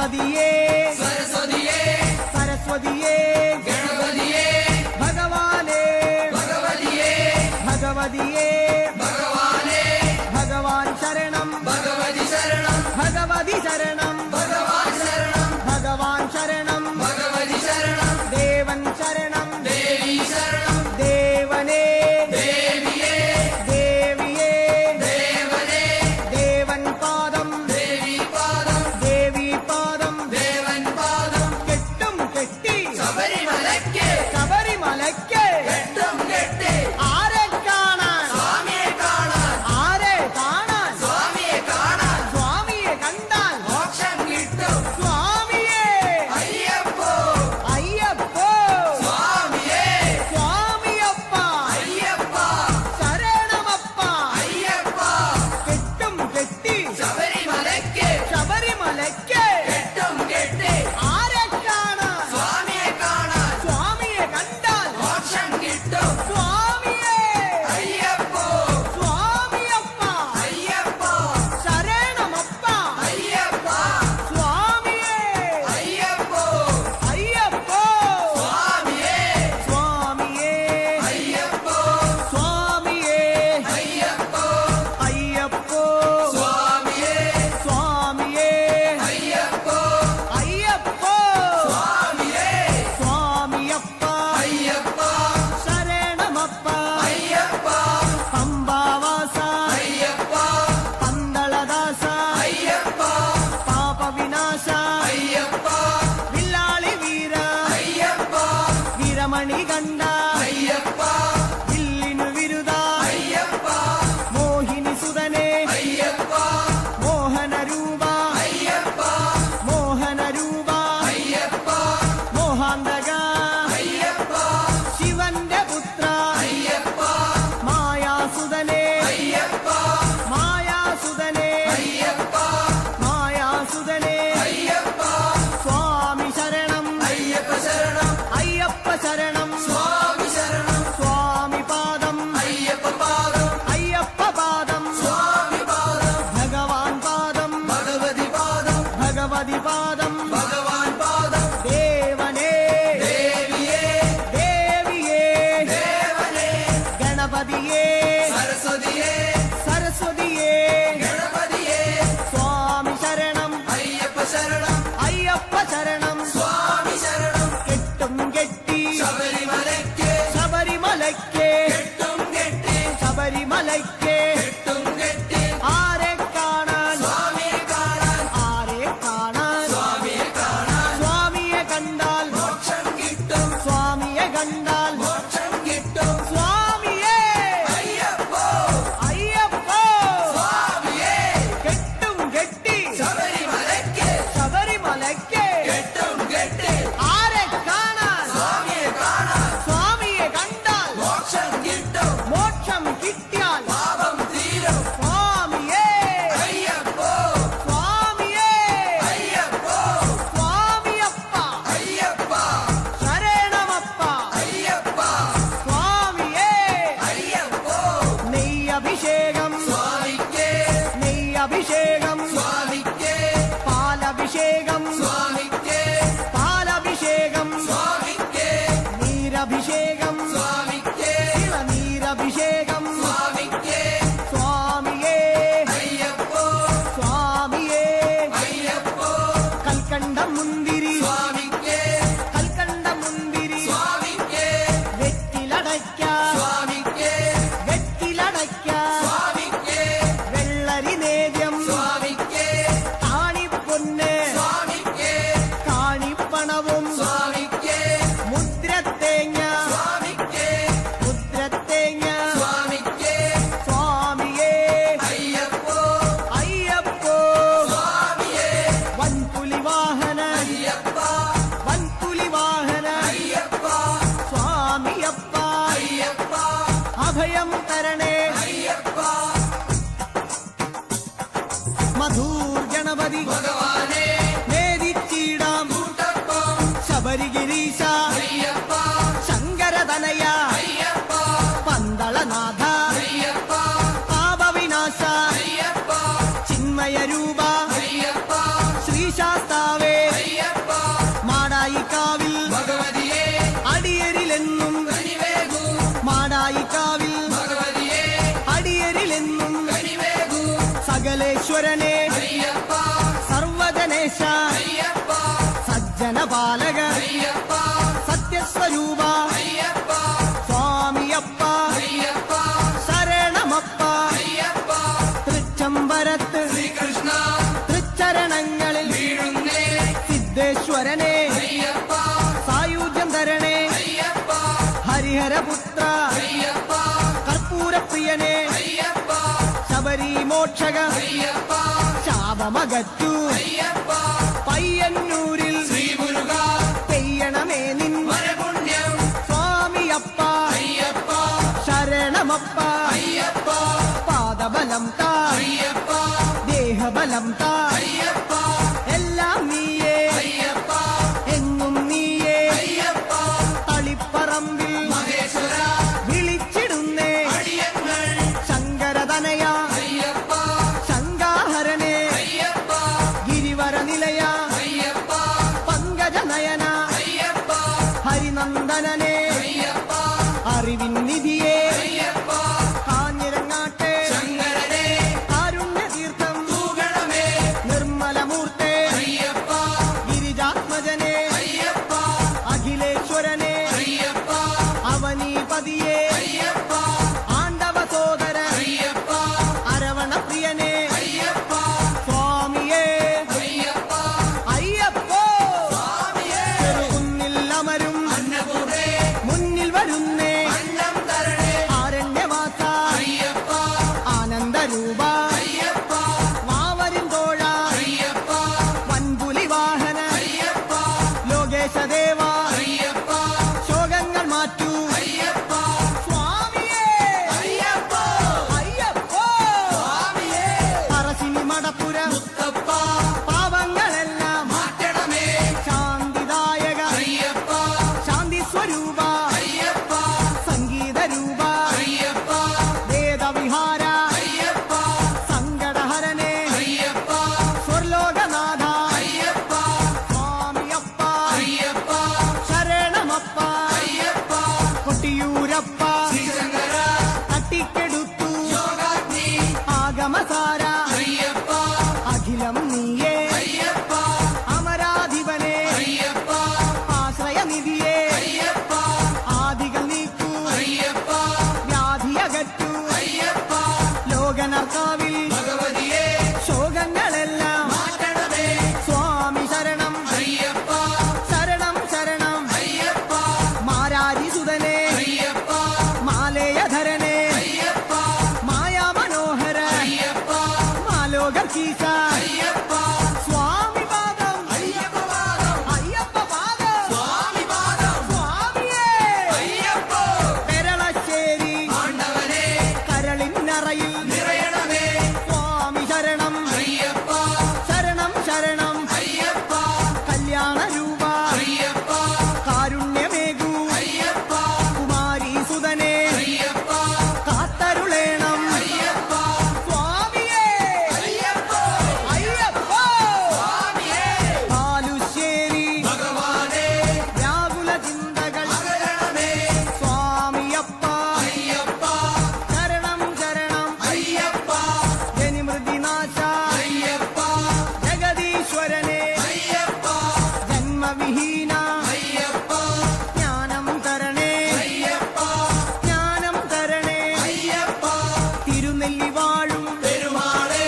ഗണപതിയേ സരസ്വതിയേ സരസ്വതിയേ ഗണപതിയേ ഭഗവാനേ ഭഗവതിയേ ഭഗവതിയേ ഭഗവാനേ ഭഗവാൻ ശരണം ഭഗവതി ശരണം ഭഗവതി ശരണം ഭഗവാൻ ശരണം ഭഗവാൻ ശരണം ഭഗവതി ശരണം ദേവൻ ശരണം ദേവി ശരണം ദേവനേ ദേവിയേ ദേവിയേ ദേവനേ ദേവൻ പാദം ദേവി പാദം ദേവി പാദം ദേവൻ പാദം കെട്ടും കെട്ടി ശബരിമലയ്ക്ക് ശബരിമലയ്ക്ക് കെട്ടും കെട്ടി ആരെ കാണാൻ സ്വാമിയെ കാണാൻ ആരെ കാണാൻ സ്വാമിയെ കാണാൻ സ്വാമിയെ കണ്ടാൽ മോക്ഷം കിട്ടും സ്വാമിയേ അയ്യപ്പോ അയ്യപ്പോ സ്വാമിയേ സ്വാമിയപ്പ അയ്യപ്പ ശരണമപ്പ അയ്യപ്പ കെട്ടും കെട്ടി ശബരിമലയ്ക്ക് ശബരിമലയ്ക്ക് കെട്ടും കെട്ടി ആരെ കാണാൻ സ്വാമിയെ കാണാൻ സ്വാമിയെ കണ്ടാൽ മോക്ഷം കിട്ടും സ്വാമിയേ അയ്യപ്പോ സ്വാമിയപ്പ അയ്യപ്പ ശരണമപ്പ അയ്യപ്പ സ്വാമിയേ അയ്യപ്പോ അയ്യപ്പോ സ്വാമിയേ സ്വാമിയേ അയ്യപ്പോ സ്വാമിയേ അയ്യപ്പോ അയ്യപ്പോ സ്വാമിയേ സ്വാമിയേ അയ്യപ്പോ അയ്യപ്പോ സ്വാമിയേ സ്വാമിയപ്പ അയ്യപ്പ ശരണമപ്പ അയ്യപ്പ പമ്പാവാസ അയ്യപ്പ പന്തളദാസ അയ്യപ്പ പാപവിനാശ അയ്യപ്പ വില്ലാളി വീര അയ്യപ്പ വീരമണി കണ്ട അയ്യപ്പ വില്ലിനു വിരുദ അയ്യപ്പ മോഹിനി സുതനെ അയ്യപ്പ മോഹനരൂപ അയ്യപ്പ മോഹനരൂപ അയ്യപ്പ മോഹാന്തക അയ്യപ്പ ശിവന്റെ പുത്ര അയ്യപ്പ മായാസുതനെ അയ്യപ്പ മായാസുതനെ അയ്യപ്പ മായാസുതനെ അയ്യപ്പ സ്വാമി ശരണം അയ്യപ്പ ശരണം അയ്യപ്പ ശരണം സ്വാമി ശരണം സ്വാമി പാദം അയ്യപ്പ പാദം അയ്യപ്പ പാദം സ്വാമി പാദം ഭഗവാൻ പാദം ഭഗവതി പാദം ഭഗവതി പാദം ഭഗവാൻ പാദം ദേവനേ ദേവിയേ ദേവിയേ ദേവനേ ഗണപതിയേ സരസ്വതിയേ സരസ്വതിയേ ഗണപതിയേ സ്വാമി ശരണം അയ്യപ്പ ശരണം അയ്യപ്പ ശരണം സ്വാമി ശരണം കെട്ടും കെട്ടി ശബരിമലയ്ക്ക് ശബരിമലയ്ക്ക് കെട്ടും കെട്ടി ശബരിമലയ്ക്ക് കെട്ടും കെട്ടി ആരെ കാണാൻ സ്വാമിയെ കാണാൻ ആരെ കാണാൻ സ്വാമിയെ കാണാൻ സ്വാമിയെ കണ്ടാൽ മോക്ഷം കിട്ടും സ്വാമിയെ കണ്ടാൽ മോക്ഷം കിട്ടും സ്വാമിയേ അയ്യപ്പോ അയ്യപ്പോ സ്വാമിയേ കെട്ടും കെട്ടി ശബരിമലയ്ക്ക് ശബരിമലയ്ക്ക് കെട്ടും കെട്ടി ആരെ കാണാൻ സ്വാമിയെ കാണാൻ സ്വാമിയെ കണ്ടാൽ മോക്ഷം കിട്ടും മോക്ഷം കിട്ടിയാൽ പാപം തീരും സ്വാമിയേ അയ്യപ്പോ സ്വാമിയേ അയ്യപ്പോ സ്വാമിയപ്പ അയ്യപ്പ ശരണമപ്പ അയ്യപ്പ സ്വാമിയേ അയ്യപ്പോ നെയ്യഭിഷേകം സ്വാമിക്ക് നെയ്യഭിഷേകം സ്വാമിക്ക് പാലഭിഷേകം സ്വാമിക്ക് പാലഭിഷേകം സ്വാമിക്ക് നീരഭിഷേകം സ്വാമിക്ക് ഇളനീരഭിഷേകം സ്വാമിക്ക് സ്വാമിയേ അയ്യപ്പോ സ്വാമിയേ അയ്യപ്പോ കൽക്കണ്ട മുന്തിരി സ്വാമിക്ക് കൽക്കണ്ട മുന്തിരി സ്വാമിക്ക് വെറ്റിലടയ്ക്ക സ്വാമിക്ക് വെറ്റിലടയ്ക്ക സ്വാമിക്ക് വെള്ളരി നേദ്യം സ്വാമിക്ക് താണിപ്പൊന്ന് സ്വാമിക്ക് ഗണേശ അയ്യപ്പ സജ്ജനപാലക അയ്യപ്പ സത്യസ്വരൂപ അയ്യപ്പ സ്വാമിയപ്പ അയ്യപ്പ ശരണമപ്പ അയ്യപ്പ തൃച്ചംബരത്ത് ശ്രീകൃഷ്ണ തൃച്ചരണങ്ങളിൽ വീഴുന്നേ സിദ്ധേശ്വരനെ അയ്യപ്പ സായുജ്യം തരണേ അയ്യപ്പ ഹരിഹരപുത്ര അയ്യപ്പ കർപ്പൂരപ്രിയനെ അയ്യപ്പ ശബരി മോക്ഷക അയ്യപ്പ ശാപമകറ്റു അയ്യപ്പ പയ്യന്നൂരിൽ ശ്രീമുരുക പെയ്യണമേ നിൻ വരപുണ്യം സ്വാമിയപ്പ അയ്യപ്പ ശരണമപ്പ അയ്യപ്പ പാദബലം താ അയ്യപ്പ ദേഹബലം താ അയ്യപ്പ എല്ലാം നീയേ അയ്യപ്പ എങ്ങും നീയേ അയ്യപ്പ തളിപ്പറമ്പിൽ മഹേശ്വര വിളിച്ചിടുന്നേ അടിയങ്ങൾ ശങ്കരതനയ അയ്യപ്പ ശങ്കാഹരനെ അയ്യപ്പ ഗിരിവര നിലയ അയ്യപ്പ പങ്കജനയന അയ്യപ്പ ഹരിനന്ദനനെ അയ്യപ്പ അറിവിൻ നിധിയെ അയ്യപ്പ കാഞ്ഞിരങ്ങാട്ടെ ശങ്കരനെ കാരുണ്യതീർത്ഥം തൂകണമേ നിർമ്മലമൂർത്തെ അയ്യപ്പ ഗിരിജാത്മജനെ അയ്യപ്പ അഖിലേശ്വരനെ അയ്യപ്പ അവനീപതിയെ അയ്യപ്പ ആണ്ടവ സോദര അയ്യപ്പ അരവണപ്രിയനെ അയ്യപ്പ സ്വാമിയേ അയ്യപ്പ അയ്യപ്പോ സ്വാമിയേ ചെറുകുന്നിൽ അമരും അന്നപൂർണേ മുന്നിൽ വരുന്നേ അന്നം തരണേ ആരണ്യവാസ അയ്യപ്പ ആനന്ദരൂപ അയ്യപ്പ വാവരിൻ തോഴ അയ്യപ്പ വൻപുലി വാഹന അയ്യപ്പ ലോകേശദേവ അയ്യപ്പ ശോകങ്ങൾ മാറ്റൂ അയ്യപ്പ സ്വാമിയേ അയ്യപ്പ അയ്യപ്പോ സ്വാമിയേ പറശ്ശിനി മടപ്പുര മുത്തപ്പ പാവങ്ങളെല്ലാം മാറ്റണമേ ശാന്തിദായക അയ്യപ്പ ശാന്തി സ്വരൂപ അയ്യപ്പ സംഗീതരൂപ അയ്യപ്പ വേദവിഹാര അയ്യപ്പ സങ്കടഹരനെ അയ്യപ്പ സ്വർലോകനാഥ അയ്യപ്പ സ്വാമിയപ്പ അയ്യപ്പ ശരണമപ്പ അയ്യപ്പ കൊട്ടിയൂരപ്പ ശ്രീശങ്കര തട്ടിക്കെടുത്തു യോഗാഗ്നി ആഗമസാര അയ്യപ്പ അഖിലം നീയേ അയ്യപ്പ അമരാധിപനെ അയ്യപ്പ ആശ്രയനിധിയെ അയ്യപ്പ ആദികൾ നീക്കൂ അയ്യപ്പ വ്യാധിയകറ്റു അയ്യപ്പ ലോകനർക്കാവിൽ ഭഗവതിയെ ശോകങ്ങളെല്ലാം മാറ്റണമേ സ്വാമി ശരണം അയ്യപ്പ ശരണം ശരണം അയ്യപ്പ മാരാരിസുതനെ അയ്യപ്പ മാലേയധരനെ അയ്യപ്പ മായാമനോഹര അയ്യപ്പ മാലോകീശ അയ്യപ്പ സ്വാമി പാദം അയ്യപ്പ പാദം അയ്യപ്പ പാദം സ്വാമി പാദം സ്വാമിയേ അയ്യപ്പ പെരളശ്ശേരി ആണ്ടവനെ കരളിന്നറയിൽ നിറയണമേ സ്വാമി ശരണം അയ്യപ്പ ശരണം ശരണം അയ്യപ്പ കല്യാണരൂപ അയ്യപ്പ കാരുണ്യമേകൂ അയ്യപ്പ കുമാരീസുതനെ അയ്യപ്പ കാത്തരുളേണം അയ്യപ്പ സ്വാമിയേ അയ്യപ്പ അയ്യപ്പോ സ്വാമിയേ ബാലുശ്ശേരി ഭഗവാനേ വ്യാകുല ചിന്തകൾ അകലണമേ സ്വാമിയപ്പ അയ്യപ്പ ശരണം ശരണം അയ്യപ്പ ജനിമൃതിനാശ അയ്യപ്പ ജഗദീശ്വരനെ അയ്യപ്പ ജന്മവിഹീന അയ്യപ്പ ജ്ഞാനം തരണേ അയ്യപ്പ ജ്ഞാനം തരണേ അയ്യപ്പ തിരുനെല്ലി വാഴും പെരുമാളേ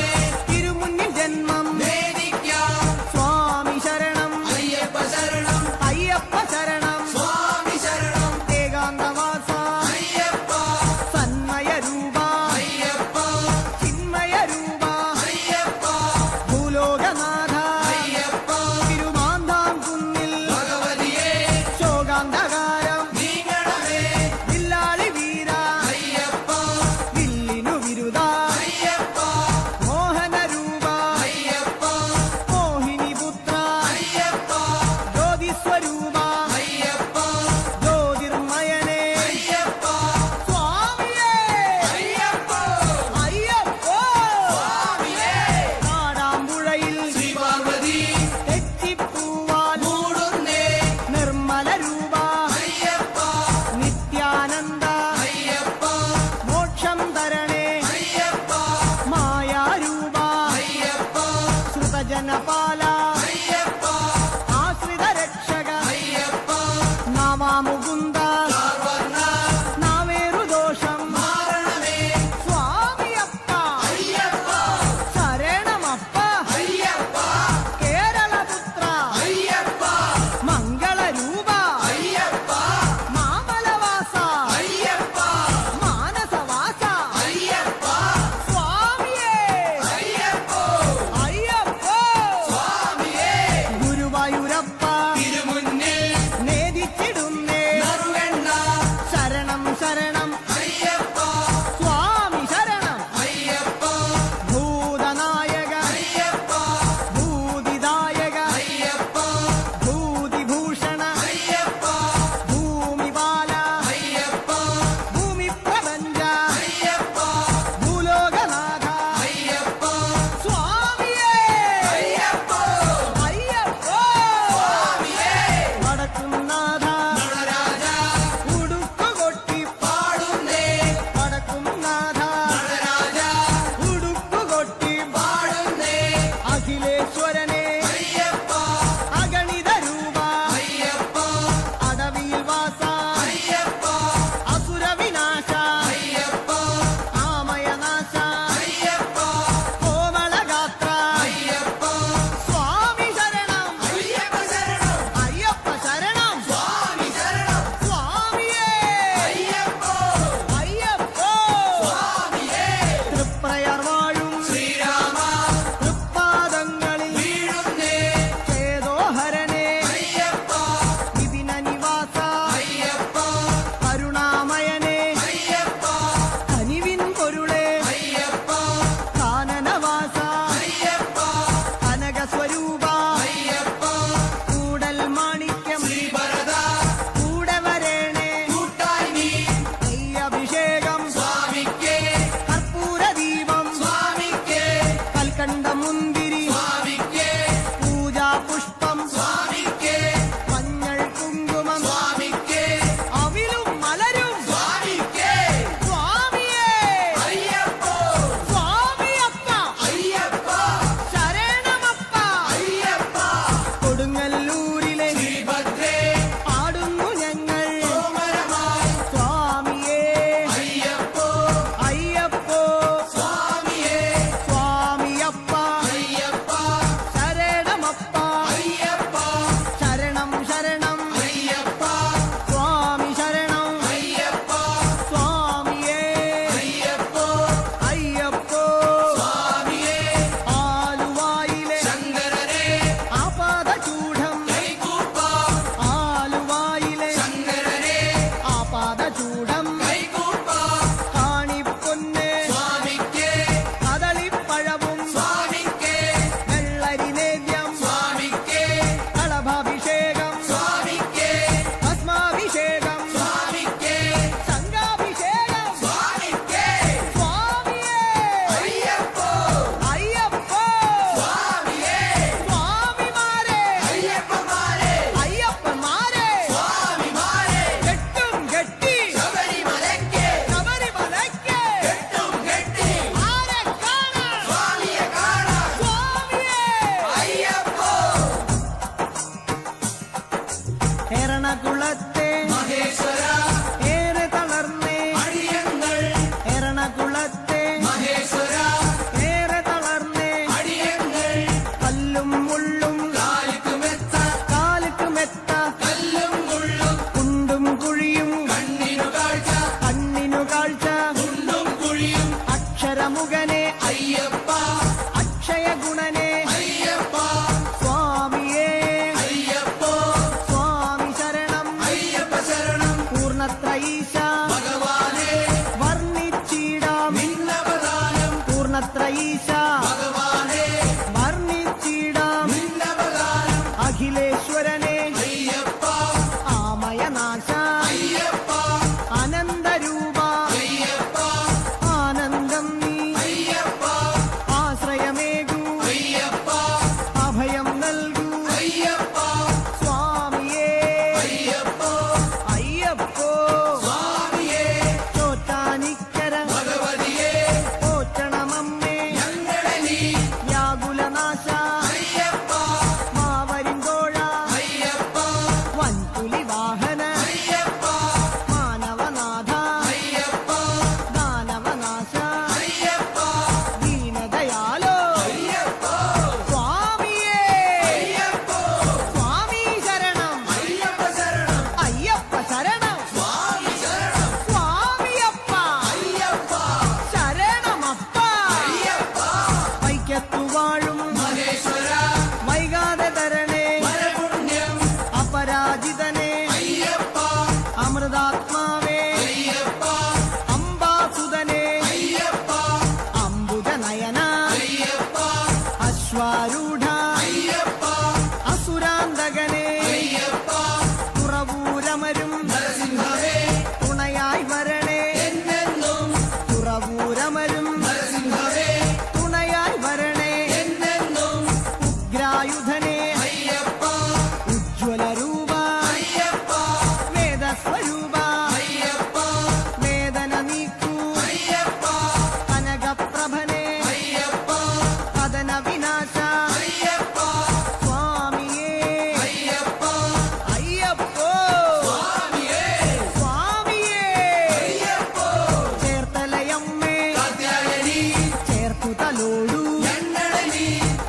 തിരുമുന്നിൽ ജന്മം വേദിക്കാം സ്വാമി ശരണം അയ്യപ്പ ശരണം അയ്യപ്പ ശരണം സ്വാമി ശരണം ഏകാന്തവാസ അയ്യപ്പ സന്മയരൂപ അയ്യപ്പ ചിന്മയരൂപ അയ്യപ്പ ഭൂലോകനാഥ അയ്യപ്പ തിരുമാന്താം കുന്നിൽ ഭഗവതിയെ ശോകാന്ധകാരം നീങ്ങണമേ വില്ലാളി വീര അയ്യപ്പ വില്ലിനു വിരുദ അയ്യപ്പ മോഹനരൂപ അയ്യപ്പ മോഹിനി പുത്ര അയ്യപ്പ ജ്യോതിസ്വരൂപ അയ്യപ്പ ജ്യോതിർമയനെ അയ്യപ്പ സ്വാമിയേ അയ്യപ്പ അയ്യപ്പോ സ്വാമിയേ കാടാമ്പുഴയിൽ ശ്രീപാർവതി തെച്ചിപ്പൂവാൽ മൂടുന്നേ നിർമ്മലരൂപ അയ്യപ്പ നിത്യാനന്ദ അയ്യപ്പ മോക്ഷം തരണേ അയ്യപ്പ മായാരൂപ അയ്യപ്പ ശ്രുതജനപാല അയ്യപ്പ സായുധനെ അയ്യപ്പ ഉജ്ജ്വല രൂപ അയ്യപ്പ വേദസ്വരൂപ അയ്യപ്പ വേദന നീക്കൂ അയ്യപ്പ കനകപ്രഭനെ അയ്യപ്പ കഥന വിനാശ അയ്യപ്പ സ്വാമിയേ അയ്യപ്പ അയ്യപ്പോ സ്വാമിയേ സ്വാമിയേ അയ്യപ്പോ ചേർത്തലയമ്മേ കാത്യായനി ചേർത്തു തലോടൂ ഞങ്ങളെ നീ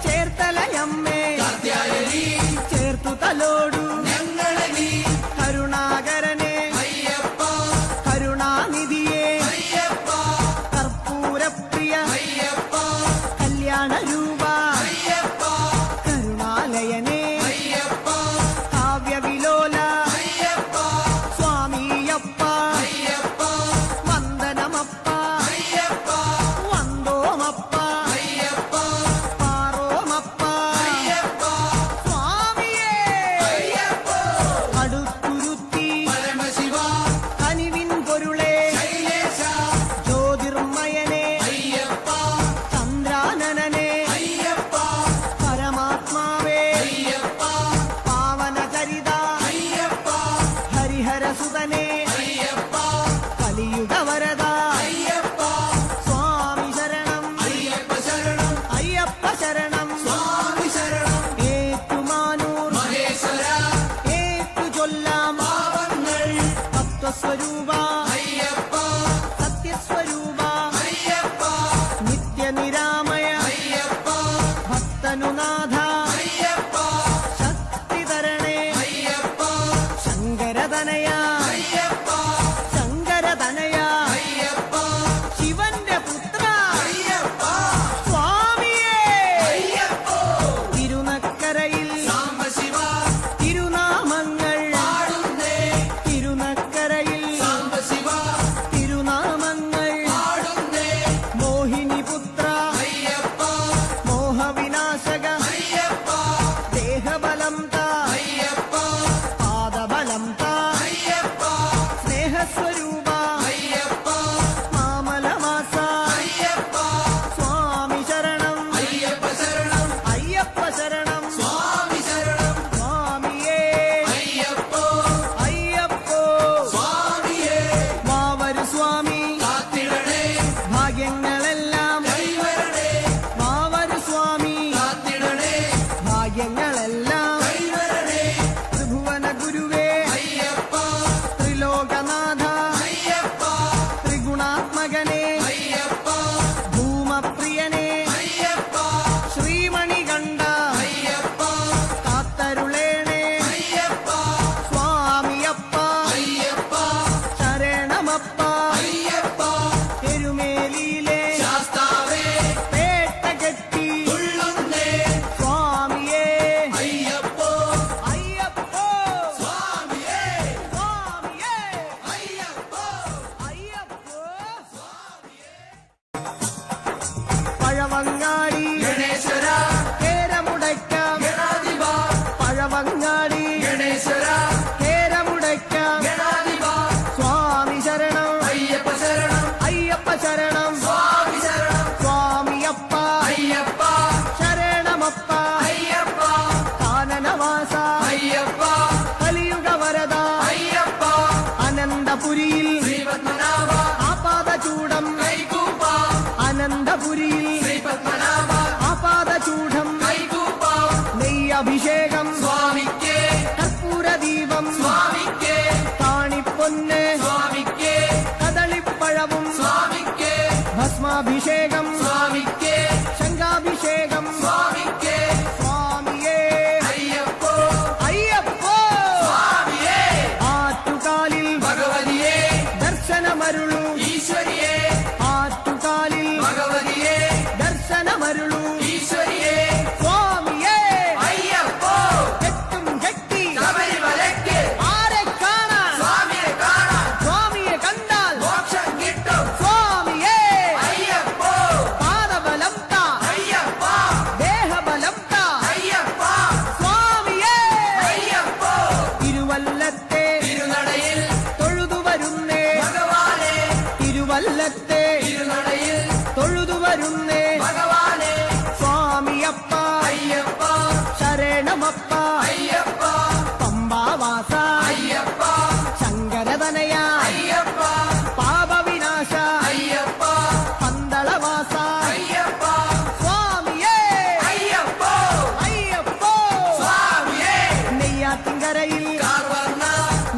ചേർത്തലയമ്മേ കാത്യായനി ചേർത്തു തലോടൂ ഞങ്ങളെ നീ കരുണാകരനെ അയ്യപ്പ കരുണാനിധിയെ അയ്യപ്പ കർപ്പൂരപ്രിയ അയ്യപ്പ കല്യാണ രൂപ അയ്യപ്പ കരുണാലയനെ അയ്യപ്പ കാവ്യവിലോല അയ്യപ്പ സ്വാമിയപ്പ അയ്യപ്പ വന്ദനമപ്പ അയ്യപ്പ വന്ദോമപ്പ അയ്യപ്പ പാറോമപ്പ അയ്യപ്പ സ്വാമിയേ അയ്യപ്പ അടുത്തുരുത്തി പരമശിവ കനിവിൻ പൊരുളെ ശൈലേശ ജ്യോതിർമയനെ അയ്യപ്പ ചന്ദ്രാനനെ അയ്യപ്പ പരമാത്മാവേ അയ്യപ്പ പാവനചരിത അയ്യപ്പ ഹരിഹരസുതനെ അയ്യപ്പ കലിയുഗവരദ അയ്യപ്പ സ്വാമി ശരണം അയ്യപ്പ ശരണം അയ്യപ്പ ശരണം സ്വാമി ശരണം ഏറ്റുമാനൂർ മഹേശ്വര ഏറ്റു ചൊല്ലാം പാവങ്ങൾ തത്വസ്വരൂപ അയ്യപ്പ സത്യസ്വരൂപ അയ്യപ്പ നിത്യനിരാമയ അയ്യപ്പ ഭക്തനുനാഥ അയ്യപ്പ ശക്തിധരണേ അയ്യപ്പ ശങ്കരതനയ അയ്യപ്പ ശങ്കരതനയ അയ്യപ്പ ശിവന്റെ പുത്ര അയ്യപ്പ സ്വാമിയേ അയ്യപ്പ തിരുനക്കരയിൽ സാംബശിവ തിരുനാമങ്ങൾ പാടുന്നേ തിരുനക്കരയിൽ സാംബശിവ തിരുനാമങ്ങൾ പാടുന്നേ മോഹിനിപുത്ര അയ്യപ്പ മോഹവിനാശക അയ്യപ്പ ദേഹബലം താ അയ്യപ്പ പാദബലം താ അയ്യപ്പ സ്നേഹസ്വരൂപ അയ്യപ്പ മാമലവാസ അയ്യപ്പ സ്വാമി ശരണം അയ്യപ്പ ശരണം അയ്യപ്പ ശരണം സ്വാമി ശരണം സ്വാമിയേ അയ്യപ്പോ അയ്യപ്പോ സ്വാമിയേ വാവരു സ്വാമി കാത്തിടണേ ഭാഗ്യങ്ങളെല്ലാം കൈവരണേ വാവരു സ്വാമി കാത്തിടണേ ഭാഗ്യങ്ങളെല്ലാം കൈവരണേ ത്രിഭുവന ഗുരുവേ അയ്യപ്പ ത്രിലോകനാഥ അയ്യപ്പ ത്രിഗുണാത്മകനെ അയ്യപ്പ ഭൂമപ്രിയനെ അയ്യപ്പ ശ്രീമണികണ്ഠ അയ്യപ്പ കാത്തരുളേണേ അയ്യപ്പ സ്വാമിയപ്പ അയ്യപ്പ ശരണമപ്പ അയ്യപ്പ എരുമേലിയിലെ ശാസ്താവേ പേട്ടകെട്ടി തുള്ളുന്നേ സ്വാമിയേ അയ്യപ്പോ അയ്യപ്പോ സ്വാമിയേ സ്വാമിയേ അയ്യപ്പോ അയ്യപ്പോ പഴവങ്ങാടി ഗണേശ്വര കേരമുടയ്ക്കാം ഗണാധിപ പഴവങ്ങാടി ഗണേശ്വര കേരമുടയ്ക്കാം ഗണാധിപ സ്വാമി ശരണം അയ്യപ്പ ശരണം അയ്യപ്പ ശരണം സ്വാമി ശരണം സ്വാമിയപ്പ അയ്യപ്പ ശരണമപ്പ അയ്യപ്പ കാനനവാസ അയ്യപ്പ കലിയുഗവരദ അയ്യപ്പ അനന്തപുരിയിൽ ശ്രീപത്മനാഭ ആപാദചൂടം കൈകൂപ്പ അനന്തപുരിയിൽ ശ്രീപത്മനാഭ ആപാദചൂഢം കൈകൂപ്പ നെയ്യഭിഷേകം സ്വാമിക്കേ കർപ്പൂരദീപം സ്വാമിക്കേ കാണിപ്പൊന്ന് സ്വാമിക്കേ കദളിപ്പഴവും സ്വാമിക്കേ ഭസ്മാഭിഷേകം സ്വാമിക്കേ ശംഖാഭിഷേകം സ്വാമിക്കേ സ്വാമിയേ അയ്യപ്പോ അയ്യപ്പോ സ്വാമിയേ ആറ്റുകാലിൽ ഭഗവതിയേ ദർശനമരുളു ഈശ്വരിയേ ആറ്റുകാലിൽ ഭഗവതിയേ ദർശനമരുളു ഈശ്വരിയേ സ്വാമിയേ അയ്യപ്പോ തെക്കു ശരണമപ്പ അയ്യപ്പ പമ്പാവാസ അയ്യപ്പ ശങ്കരതനയ അയ്യപ്പ പാപവിനാശ അയ്യപ്പ പന്തളവാസ അയ്യപ്പ സ്വാമിയേ അയ്യപ്പോ അയ്യപ്പോ സ്വാമിയേ നെയ്യാറ്റിൻകരയിൽ കാർവർണ്ണ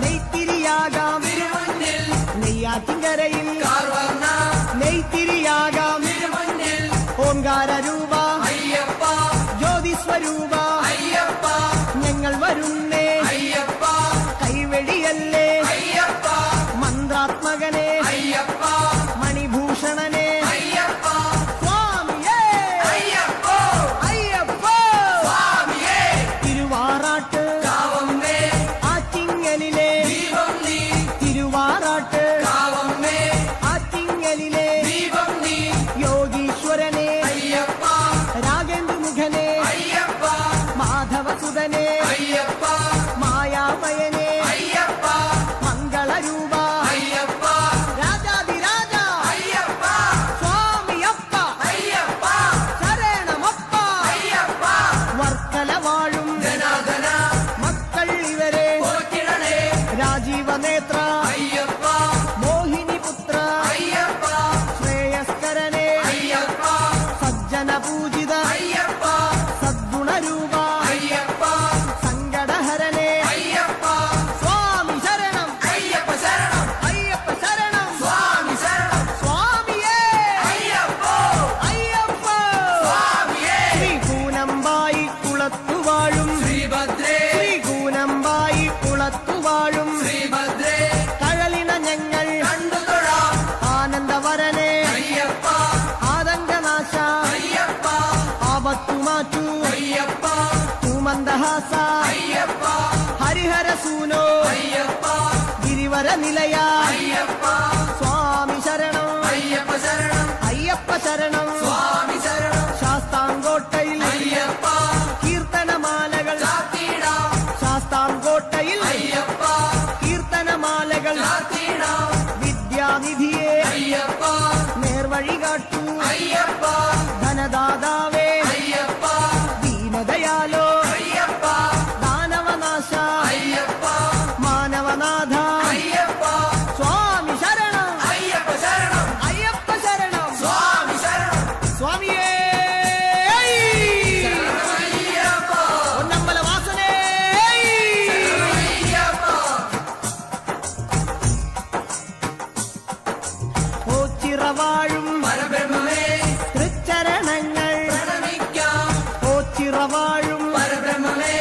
നെയ്ത്തിരിയാകാം തിരുമുന്നിൽ നെയ്യാറ്റിൻകരയിൽ കാർവർണ്ണ നെയ്ത്തിരിയാകാം തിരുമുന്നിൽ ഓംകാരരൂപ അയ്യപ്പ ജ്യോതിസ്വരൂപ അയ്യപ്പ ഞങ്ങൾ വരുന്നേ അയ്യപ്പ കൈവെടിയല്ലേ അയ്യപ്പ മന്ത്രാത്മകനെ അയ്യപ്പ മണിഭൂഷണനെ അയ്യപ്പ സ്വാമിയേ അയ്യപ്പോ അയ്യപ്പോ സ്വാമിയേ തിരുവാറാട്ട് കാവമ്മേ ആറ്റിങ്ങലിലെ ദീപം നീ തിരുവാറാട്ട് കാവമ്മേ ആറ്റിങ്ങലിലെ ദീപം നീ യോഗീശ്വരനെ അയ്യപ്പ രാഗേന്ദ്രമുഖനെ അയ്യപ്പ മാധവസുതനെ അയ്യപ്പ മായാമയനെ അയ്യപ്പ മംഗളരൂപ അയ്യപ്പ രാജാതിരാജ അയ്യപ്പ സ്വാമിയപ്പ അയ്യപ്പ ശരണമപ്പ അയ്യപ്പ വർക്കല വാഴും ധനാധന മക്കൾ ഇവരെ പോറ്റിടണേ രാജീവനേത്ര അയ്യപ്പ മോഹിനിപുത്ര അയ്യപ്പ ശ്രേയസ്കരനെ അയ്യപ്പ സജ്ജന പൂജിത അയ്യപ്പ സദ്ഗുണരൂപ അയ്യപ്പ സങ്കടഹരനെ അയ്യപ്പ സ്വാമി ശരണം അയ്യപ്പ ശരണം അയ്യപ്പ ശരണം സ്വാമി ശരണം സ്വാമിയേ അയ്യപ്പോ അയ്യപ്പ സ്വാമിയേ ശ്രീകൂനമ്പായി കുളത്തുവാഴും ശ്രീഭദ്രേ ശ്രീകൂനമ്പായി കുളത്തുവാഴും ശ്രീഭദ്രേ കഴലിന ഞങ്ങൾ കണ്ടുതൊഴാം ആനന്ദവരനെ അയ്യപ്പ ആതങ്കനാശ അയ്യപ്പ ആപത്തുമാറ്റു അയ്യപ്പ തൂമന്ദഹാസ അയ്യപ്പ ഹരിഹരസൂനോ അയ്യപ്പ ഗിരിവര നിലയ അയ്യപ്പ സ്വാമി ശരണം അയ്യപ്പ ശരണം അയ്യപ്പ ശരണം സ്വാമി ശരണം ശാസ്താംകോട്ടയിൽ അയ്യപ്പ കീർത്തനമാലകൾ ചാത്തിടാം ശാസ്താംകോട്ടയിൽ അയ്യപ്പ കീർത്തനമാലകൾ ചാത്തിടാം വിദ്യാനിധിയെ അയ്യപ്പ നേർവഴി കാട്ടൂ അയ്യപ്പ ധനദാതാവേ അയ്യപ്പ ദീനദയാലോ അയ്യപ്പ ദാനവനാശ അയ്യപ്പ മാനവനാഥ അയ്യപ്പ സ്വാമി ശരണം അയ്യപ്പ ശരണം അയ്യപ്പ ശരണം സ്വാമി ശരണം സ്വാമിയേ അയ്യപ്പ പൊന്നമ്പല വാസനേ അയ്യപ്പ ഓച്ചിറവാഴും പരബ്രഹ്മമേ തൃച്ചരണങ്ങൾ പ്രണമിക്കാം ഓച്ചിറവാഴും പരബ്രഹ്മമേ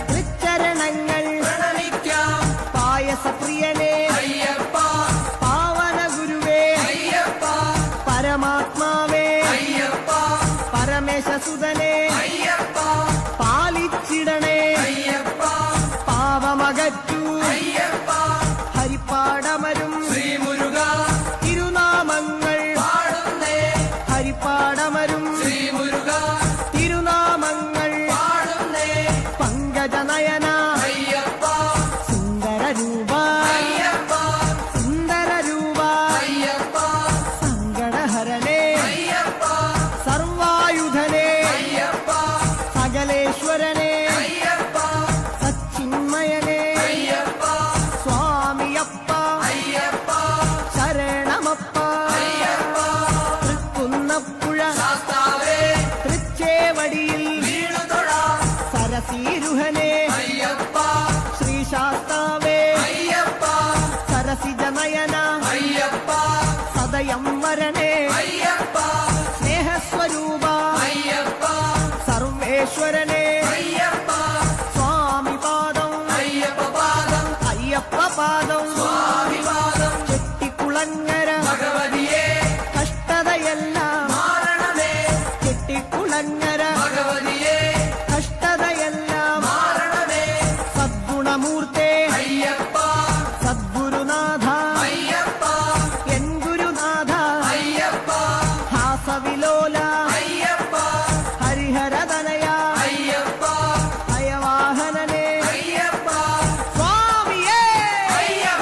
തൃച്ചരണങ്ങൾ പ്രണമിക്കാം പായസപ്രിയനെ അയ്യപ്പ പാവന ഗുരുവേ അയ്യപ്പ പരമാത്മാവേ അയ്യപ്പ പരമേശസുതനെ അയ്യപ്പ പാലിച്ചിടണേ അയ്യപ്പ പാവമകറ്റൂ അയ്യപ്പ ഹരിപ്പാടമരും ശ്രീമുരുക തിരുനാമങ്ങൾ പാടുന്നേ ഹരിപ്പാടമരും ശ്രീമുരുക തിരുനാമങ്ങൾ പാടുന്നേ പങ്കജനയന അയ്യപ്പ സുന്ദരരൂപ അയ്യപ്പ സുന്ദരരൂപ അയ്യപ്പ സങ്കടഹരനെ അയ്യപ്പ സർവായുധനെ അയ്യപ്പ സകലേശ്വരനെ അയ്യപ്പ സച്ചിന്മയനെ അയ്യപ്പ സ്വാമിയപ്പ അയ്യപ്പ ശരണമപ്പ അയ്യപ്പ തൃക്കുന്നപ്പുഴ ശാസ്താവേ തൃച്ചേവടിയിൽ വീണുതൊഴാം സരസീരുഹനെ അയ്യപ്പ ശ്രീശാസ്താവേ അയ്യപ്പ സരസിജനയന അയ്യപ്പ സദയം വരണേ അയ്യപ്പ സ്നേഹസ്വരൂപ അയ്യപ്പ സർവേശ്വരനെ അയ്യപ്പ സ്വാമി പാദം അയ്യപ്പ പാദം അയ്യപ്പ പാദം സ്വാമി പാദം ചെട്ടിക്കുളങ്ങര ഭഗവതിയെ കഷ്ടതയെല്ലാം മാരണമേ ചെട്ടിക്കുളങ്ങര ഭഗവതിയെ കഷ്ടതയെല്ലാം മാരണമേ സദ്ഗുണമൂർത്തേ അയ്യപ്പ സദ്ഗുരുനാഥ അയ്യപ്പ എൻ ഗുരുനാഥ അയ്യപ്പ ഹാസവിലോല അയ്യപ്പ ഹരിഹരതനയ അയ്യപ്പ അയവാഹനനെ അയ്യപ്പ സ്വാമിയേ അയ്യപ്പ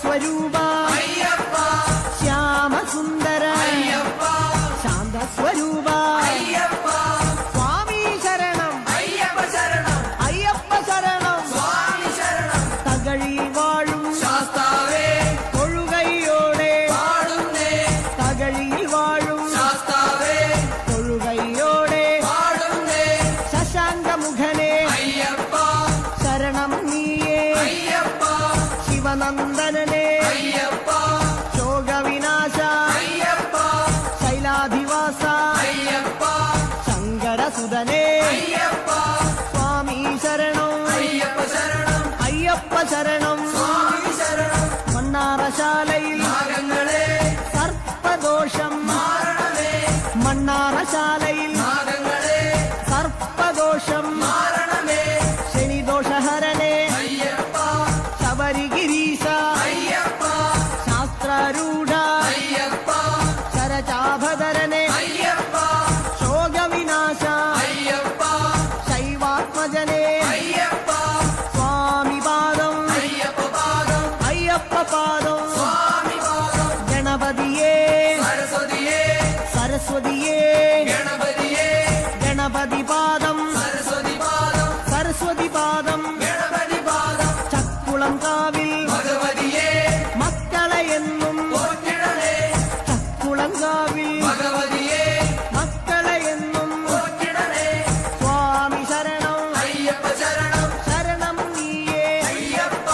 സ്വരൂപ അയ്യപ്പ ശ്യാമസുന്ദര അയ്യപ്പ ശാന്തസ്വരൂപ അയ്യപ്പ സ്വാമി ശരണം അയ്യപ്പ ശരണം അയ്യപ്പ ശരണം സ്വാമി ശരണം തകഴി വാഴും ശാസ്താവേ തൊഴുകൈയോടെ പാടുന്നേ തകഴിയിൽ വാഴും ശാസ്താവേ തൊഴുകൈയോടെ പാടുന്നേ ശശാങ്കമുഖനെ അയ്യപ്പ ശരണം നീയേ അയ്യപ്പ ശിവനന്ദനനെ അയ്യപ്പ ശോകവിനാശ അയ്യപ്പ ശൈലാധിവാസ അയ്യപ്പ ശങ്കരസുതനെ അയ്യപ്പ സ്വാമി ശരണം അയ്യപ്പ ശരണം അയ്യപ്പ ശരണം സ്വാമി ശരണം മണ്ണാറശാലയിൽ നാഗങ്ങളെ സർപ്പദോഷം മാറണമേ മണ്ണാറശാലയിൽ നാഗങ്ങളെ സർപ്പദോഷം മാറണമേ ശനിദോഷഹരനെ അയ്യപ്പ ശബരിഗിരീശ അയ്യപ്പ ശാസ്ത്രരൂഢ അയ്യപ്പ ശരചാഭധരനെ അയ്യപ്പ ശോകവിനാശ അയ്യപ്പ ശൈവാത്മജനെ അയ്യപ്പ സ്വാമി പാദം അയ്യപ്പ പാദം അയ്യപ്പ പാദം സ്വാമി പാദം ഗണപതിയേ സരസ്വതിയേ സരസ്വതിയേ ഗണപതിയേ ഗണപതി പാദം സരസ്വതി പാദം സരസ്വതി പാദം ഗണപതി പാദം ചക്കുളം കാവിൽ ഭഗവതിയേ മക്കളെ എന്നും പോറ്റിടണേ ചക്കുളം കാവിൽ ഭഗവതിയേ മക്കളെ എന്നും പോറ്റിടണേ സ്വാമി ശരണം അയ്യപ്പ ശരണം ശരണം നീയേ അയ്യപ്പ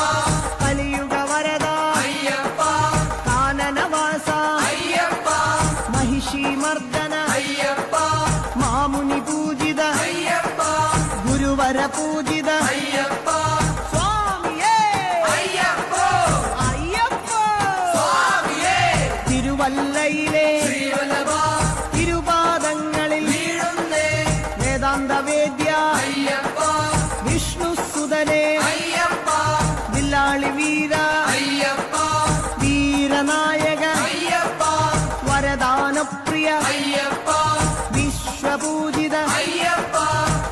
കലിയുഗ വരദ അയ്യപ്പ കാനനവാസ അയ്യപ്പ മഹിഷി മർദ്ദന അയ്യപ്പ മാമുനി പൂജിത അയ്യപ്പ ഗുരുവര പൂജിത അയ്യപ്പ സ്വാമിയേ അയ്യപ്പ അയ്യപ്പ സ്വാമിയേ തിരുവല്ലയിലെ ശ്രീവല്ലഭ തിരുപാദങ്ങളിൽ വീഴുന്നേ വേദാന്തവേദ്യ അയ്യപ്പ വിഷ്ണുസുതനെ അയ്യപ്പ വില്ലാളി വീര അയ്യപ്പ വീരനായക അയ്യപ്പ വരദാനപ്രിയ അയ്യപ്പ വിശ്വപൂജിത അയ്യപ്പ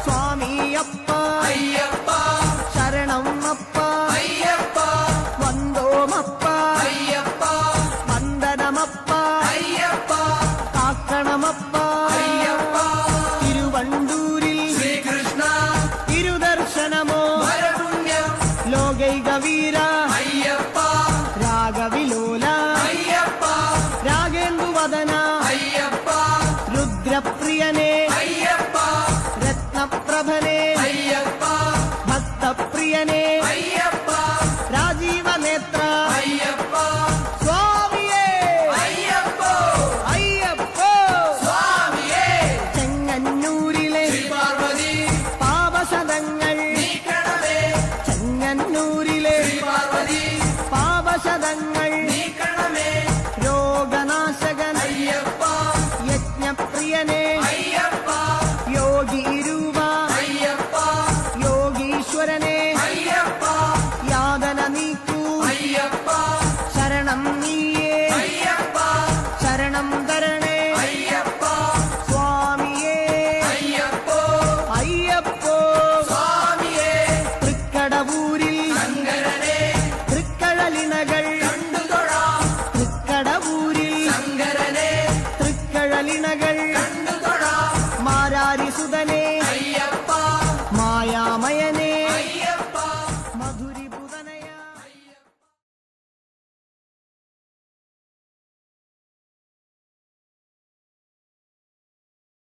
സ്വാമിയപ്പ അയ്യപ്പ ശരണം അപ്പ അയ്യപ്പ വന്ദോമപ്പ അയ്യപ്പ വന്ദനമപ്പ അയ്യപ്പ കാക്കണമപ്പ അയ്യപ്പ തിരുവണ്ടൂരിൽ ശ്രീകൃഷ്ണ തിരുദർശനമോ വരപുണ്യം ലോകൈക വീര അയ്യപ്പ രാഗവിലോല അയ്യപ്പ രാഗേന്ദുവദന അയ്യപ്പ രുദ്രപ്രിയനെ അയ്യപ്പ രത്നപ്രഭനെ അയ്യപ്പ ഭക്തപ്രിയനെ അയ്യപ്പ രാജീവനേത്ര അയ്യപ്പ സ്വാമിയേ അയ്യപ്പ അയ്യപ്പ സ്വാമിയേ ചെങ്ങന്നൂരിലെ ശ്രീപാർവതി പാപശതങ്ങൾ നീക്കണമേ ചെങ്ങന്നൂരിലെ ശ്രീപാർവതി പാപശതങ്ങൾ നീക്കണമേ രോഗനാശകൻ അയ്യപ്പ യജ്ഞപ്രിയനെ